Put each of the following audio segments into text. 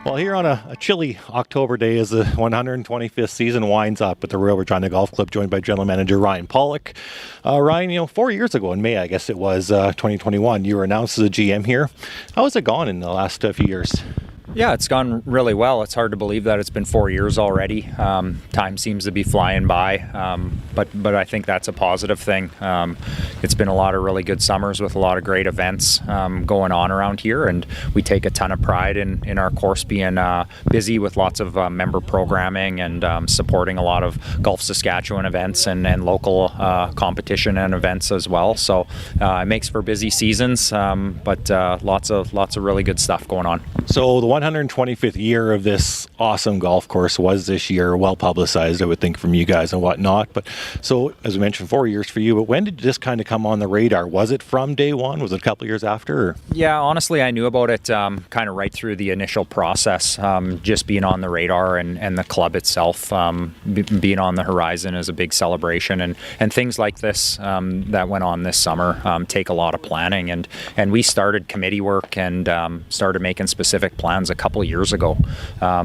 Well, here on a chilly October day as the 125th season winds up at the Royal Regina Golf Club, joined by General Manager Ryan Pollock. Ryan, 4 years ago in May, I guess it was, 2021, you were announced as a GM here. How has it gone in the last few years? Yeah, it's gone really well. It's hard to believe that it's been 4 years already. Time seems to be flying by, but I think that's a positive thing. It's been a lot of really good summers with a lot of great events going on around here, and we take a ton of pride in our course being busy with lots of member programming and supporting a lot of Golf Saskatchewan events and local competition and events as well. So it makes for busy seasons, but lots of really good stuff going on. So the 125th year of this awesome golf course was this year, well publicized, I would think, from you guys and whatnot. But so, as we mentioned, 4 years for you. But when did this kind of come on the radar? Was it from day one? Was it a couple of years after? Or? Yeah, honestly, I knew about it kind of right through the initial process, just being on the radar and the club itself being on the horizon is a big celebration. And things like this that went on this summer take a lot of planning. And we started committee work and started making specific plans a couple of years ago.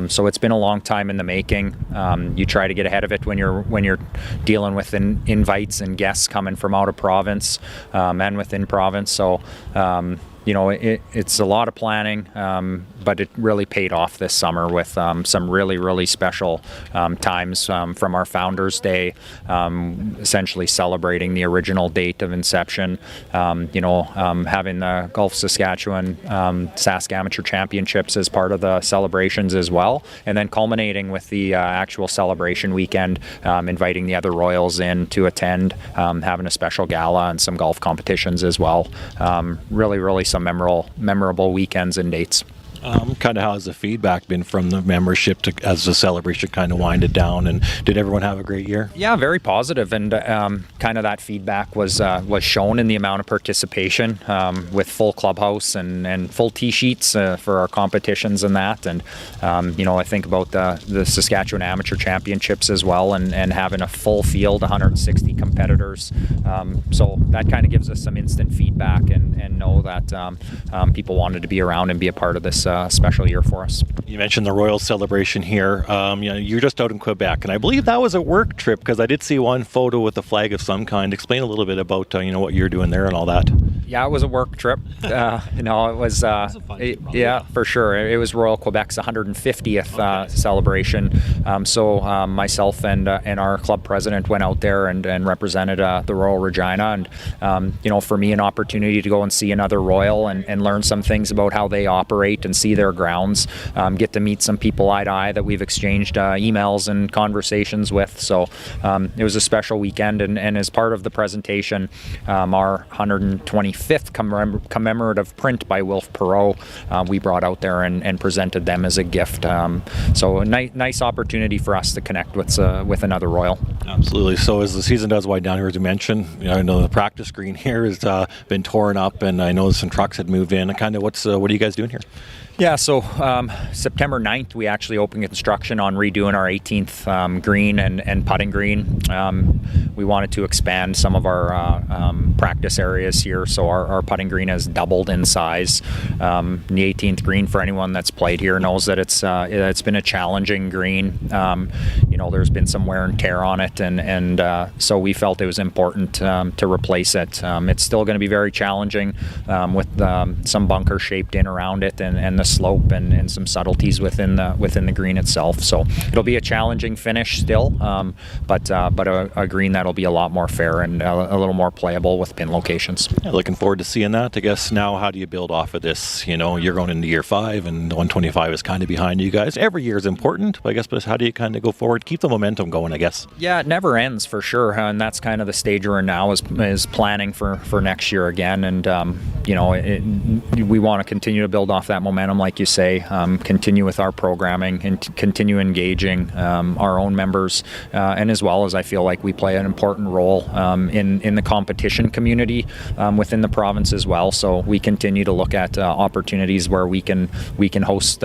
So it's been a long time in the making. You try to get ahead of it when you're dealing with invites and guests coming from out of province and within province. So it's a lot of planning, but it really paid off this summer with some really special times from our Founders Day, essentially celebrating the original date of inception, having the Golf Saskatchewan Sask Amateur Championships as part of the celebrations as well, and then culminating with the actual celebration weekend, inviting the other Royals in to attend, having a special gala and some golf competitions as well. Really some memorable weekends and dates. Kind of how has the feedback been from the membership as the celebration kind of winded down, and did everyone have a great year? Yeah, very positive, and kind of that feedback was shown in the amount of participation with full clubhouse and full tee sheets for our competitions and that, and I think about the Saskatchewan Amateur Championships as well, and having a full field, 160 competitors, so that kind of gives us some instant feedback and know that people wanted to be around and be a part of this special year for us. You mentioned the Royal celebration here. You're just out in Quebec, and I believe that was a work trip because I did see one photo with a flag of some kind. Explain a little bit about what you're doing there and all that. Yeah, it was a work trip. It was yeah, for sure. It was Royal Quebec's 150th celebration. So myself and our club president went out there and represented the Royal Regina, and for me, an opportunity to go and see another Royal and learn some things about how they operate and see their grounds, get to meet some people eye to eye that we've exchanged emails and conversations with. So it was a special weekend, and as part of the presentation, our 125th commemorative print by Wilf Perot, we brought out there and presented them as a gift. So a nice opportunity for us to connect with another Royal. Absolutely. So as the season does wind down here, as you mentioned, I know the practice green here has been torn up, and I know some trucks had moved in. Kind of what are you guys doing here? Yeah, so September 9th, we actually opened construction on redoing our 18th green and putting green. We wanted to expand some of our practice areas here, so our putting green has doubled in size. The 18th green, for anyone that's played here, knows that it's been a challenging green. There's been some wear and tear on it, and so we felt it was important to replace it. It's still going to be very challenging with some bunker shaped in around it and the slope and some subtleties within the green itself. So it'll be a challenging finish still, but a green that'll be a lot more fair and a little more playable with pin locations. Yeah, looking forward to seeing that. I guess now, how do you build off of this? You're going into year 5, and the 125 is kind of behind you guys. Every year is important, but how do you kind of go forward, keep the momentum going, I guess? Yeah, it never ends for sure, and that's kind of the stage we're in now is planning for next year again, and we want to continue to build off that momentum, like you say, continue with our programming and continue engaging our own members, and as well as I feel like we play an important role in the competition community within the province as well. So we continue to look at opportunities where we can host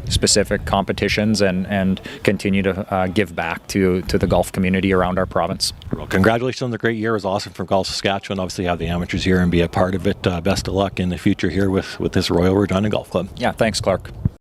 specific competitions and continue to give back to the golf community around our province. Well, congratulations on the great year. It was awesome for Golf Saskatchewan. Obviously, have the amateurs here and be a part of it. Best of luck in the future here with this Royal Regina Golf Club. Yeah, thanks, Clark.